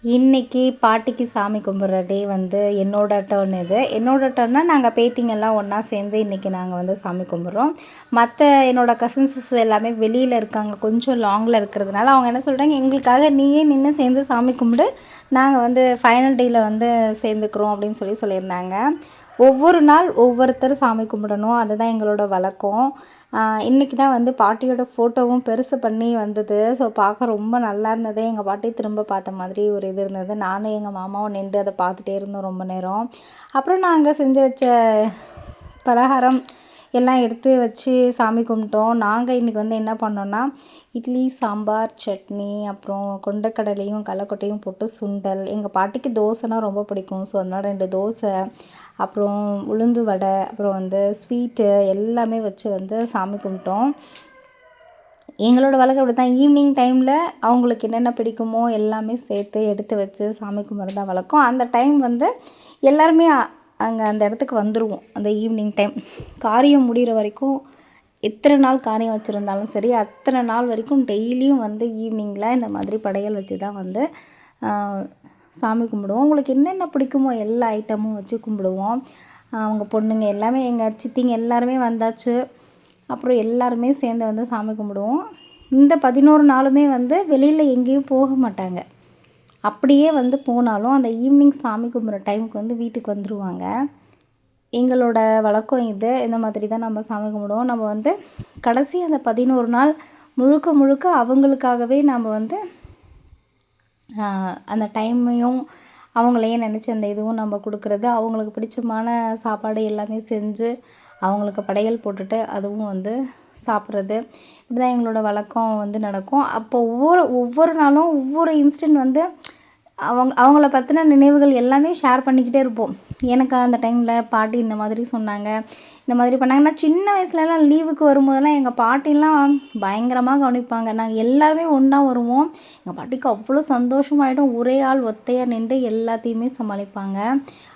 இன்னைக்கு பாட்டிக்கு சாமி கும்பிட்ற டே வந்து என்னோட டர்ன் இது. என்னோட டர்ன்னா நாங்கள் பேத்திங்கெல்லாம் ஒன்றா சேர்ந்து இன்றைக்கி நாங்கள் வந்து சாமி கும்பிட்றோம். மற்ற என்னோடய கசின்ஸஸ் எல்லாமே வெளியில் இருக்காங்க, கொஞ்சம் லாங்கில் இருக்கிறதுனால அவங்க என்ன சொல்கிறாங்க, எங்களுக்காக நீயே நின்று சேர்ந்து சாமி கும்பிடு, நாங்கள் வந்து ஃபைனல் டேயில் வந்து சேர்ந்துக்கிறோம் அப்படின்னு சொல்லியிருந்தாங்க. ஒவ்வொரு நாள் ஒவ்வொருத்தர் சாமி கும்பிடணும், அதுதான் எங்களோட வழக்கம். இன்றைக்கி தான் வந்து பாட்டியோட ஃபோட்டோவும் பெருசு பண்ணி வந்தது. ஸோ பார்க்க ரொம்ப நல்லா இருந்தது. எங்கள் பாட்டி திரும்ப பார்த்த மாதிரி ஒரு இது இருந்தது. நானும் எங்கள் மாமாவும் நின்று அதை பார்த்துட்டே இருந்தோம் ரொம்ப நேரம். அப்புறம் நாங்கள் செஞ்சு வச்ச பலகாரம் எல்லாம் எடுத்து வச்சு சாமி கும்பிட்டோம். நாங்கள் இன்றைக்கி வந்து என்ன பண்ணோன்னா, இட்லி, சாம்பார், சட்னி, அப்புறம் கொண்டக்கடலையும் கடலக்கொட்டையும் போட்டு சுண்டல். எங்கள் பாட்டிக்கு தோசைனா ரொம்ப பிடிக்கும். ஸோ அதனால் 2 தோசை, அப்புறம் உளுந்து வடை, அப்புறம் வந்து ஸ்வீட்டு எல்லாமே வச்சு வந்து சாமி கும்பிட்டோம். எங்களோட வழக்கம் அப்படி தான். ஈவினிங் டைமில் அவங்களுக்கு என்னென்ன பிடிக்குமோ எல்லாமே சேர்த்து எடுத்து வச்சு சாமி கும்பிட்றது தான் வழக்கம். அந்த டைம் வந்து எல்லாருமே அங்கே அந்த இடத்துக்கு வந்துடுவோம். அந்த ஈவினிங் டைம் காரியம் முடிகிற வரைக்கும், எத்தனை நாள் காரியம் வச்சுருந்தாலும் சரி, அத்தனை நாள் வரைக்கும் டெய்லியும் வந்து ஈவினிங்கில் இந்த மாதிரி படையல் வச்சு தான் வந்து சாமி கும்பிடுவோம். உங்களுக்கு என்னென்ன பிடிக்குமோ எல்லா ஐட்டமும் வச்சு கும்பிடுவோம். அவங்க பொண்ணுங்க எல்லாமே, எங்கள் சித்திங்க எல்லாருமே வந்தாச்சு. அப்புறம் எல்லாருமே சேர்ந்து வந்து சாமி கும்பிடுவோம். இந்த 11 நாளுமே வந்து வெளியில் எங்கேயும் போக மாட்டாங்க. அப்படியே வந்து போனாலும் அந்த ஈவினிங் சாமி கும்பிட்ற டைமுக்கு வந்து வீட்டுக்கு வந்துடுவாங்க. எங்களோட வழக்கம் இது. இந்த மாதிரி தான் நம்ம சாமி கும்பிடுவோம். நம்ம வந்து கடைசி அந்த 11 நாள் முழுக்க முழுக்க அவங்களுக்காகவே நம்ம வந்து அந்த டைமையும் அவங்களையே நினச்சி அந்த இதுவும் நம்ம கொடுக்குறது, அவங்களுக்கு பிடிச்சமான சாப்பாடு எல்லாமே செஞ்சு அவங்களுக்கு படையல் போட்டுட்டு அதுவும் வந்து சாப்பிட்றது, இப்படி தான் எங்களோட வழக்கம் வந்து நடக்கும். அப்போ ஒவ்வொரு நாளும் ஒவ்வொரு இன்சிடெண்ட் வந்து அவங்கள பற்றின நினைவுகள் எல்லாமே ஷேர் பண்ணிக்கிட்டே இருப்போம். எனக்கு அந்த டைமில் பாட்டி இந்த மாதிரி சொன்னாங்க, இந்த மாதிரி பண்ணாங்க. நான் சின்ன வயசுலலாம் லீவுக்கு வரும்போதெல்லாம் எங்கள் பாட்டிலாம் பயங்கரமாக கவனிப்பாங்க. நாங்கள் எல்லாருமே ஒன்றா வருவோம். எங்கள் பாட்டிக்கு அவ்வளோ சந்தோஷமாயிடும். ஒரே ஆள் ஒத்தையாக நின்று எல்லாத்தையுமே சமாளிப்பாங்க.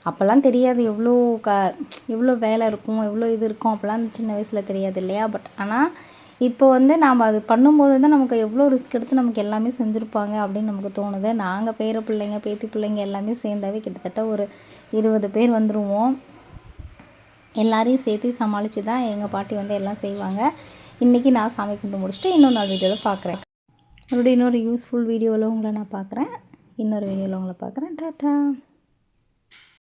அப்போல்லாம் தெரியாது எவ்வளோ வேலை இருக்கும், எவ்வளோ இது இருக்கும், அப்போல்லாம் சின்ன வயசில் தெரியாது இல்லையா? ஆனால் இப்போ வந்து நாம் அது பண்ணும்போது தான் நமக்கு எவ்வளோ ரிஸ்க் எடுத்து நமக்கு எல்லாமே செஞ்சுருப்பாங்க அப்படின்னு நமக்கு தோணுது. நாங்கள் பேர பிள்ளைங்க, பேத்தி பிள்ளைங்க எல்லாமே சேர்ந்தாவே கிட்டத்தட்ட ஒரு 20 பேர் வந்துடுவோம். எல்லாரையும் சேர்த்து சமாளித்து தான் எங்கள் பாட்டி வந்து எல்லாம் செய்வாங்க. இன்றைக்கி நான் சாமி கும்பிட்டு முடிச்சுட்டு இன்னொரு நாள் வீடியோவில் பார்க்குறேன். மறுபடியும் இன்னொரு யூஸ்ஃபுல் வீடியோவில் உங்களை நான் பார்க்குறேன். இன்னொரு வீடியோவில் உங்களை பார்க்குறேன். டாட்டா.